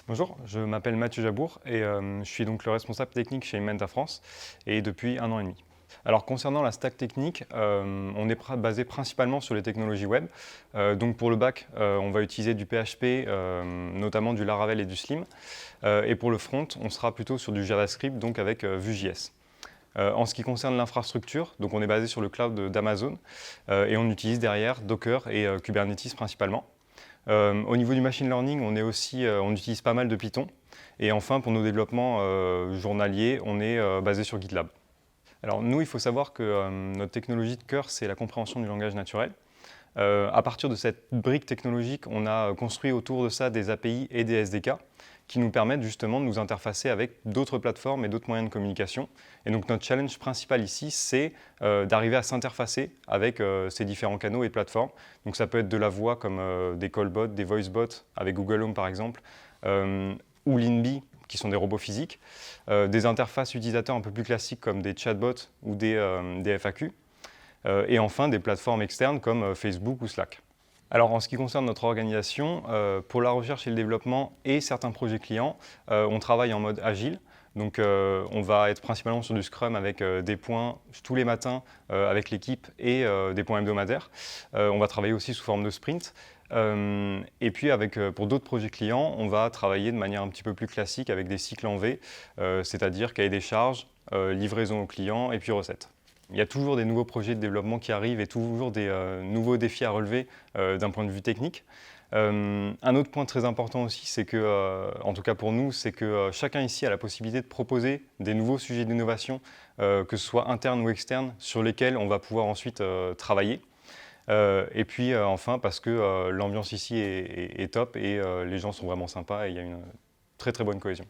Bonjour, je m'appelle Mathieu Jabour et je suis donc le responsable technique chez Inmenta France et depuis 1 an et demi. Alors concernant la stack technique, on est basé principalement sur les technologies web. Donc pour le back, on va utiliser du PHP, notamment du Laravel et du Slim. Et pour le front, on sera plutôt sur du JavaScript, donc avec Vue.js. En ce qui concerne l'infrastructure, donc on est basé sur le cloud d'Amazon et on utilise derrière Docker et Kubernetes principalement. Au niveau du machine learning, on utilise pas mal de Python. Et enfin, pour nos développements journaliers, on est basé sur GitLab. Alors nous, il faut savoir que notre technologie de cœur, c'est la compréhension du langage naturel. À partir de cette brique technologique, on a construit autour de ça des API et des SDK qui nous permettent justement de nous interfacer avec d'autres plateformes et d'autres moyens de communication. Et donc notre challenge principal ici, c'est d'arriver à s'interfacer avec ces différents canaux et plateformes. Donc ça peut être de la voix comme des callbots, des voicebots avec Google Home par exemple, ou Linby qui sont des robots physiques, des interfaces utilisateurs un peu plus classiques comme des chatbots ou des FAQ, et enfin des plateformes externes comme Facebook ou Slack. Alors en ce qui concerne notre organisation, pour la recherche et le développement et certains projets clients, on travaille en mode agile. Donc on va être principalement sur du Scrum avec des points tous les matins avec l'équipe et des points hebdomadaires. On va travailler aussi sous forme de sprint. Et puis pour d'autres projets clients, on va travailler de manière un petit peu plus classique avec des cycles en V, c'est-à-dire cahier des charges, livraison au client et puis recettes. Il y a toujours des nouveaux projets de développement qui arrivent et toujours des nouveaux défis à relever d'un point de vue technique. Un autre point très important aussi, c'est que, en tout cas pour nous, c'est que chacun ici a la possibilité de proposer des nouveaux sujets d'innovation, que ce soit internes ou externes, sur lesquels on va pouvoir ensuite travailler. Et puis enfin, parce que l'ambiance ici est top et les gens sont vraiment sympas et il y a une très très bonne cohésion.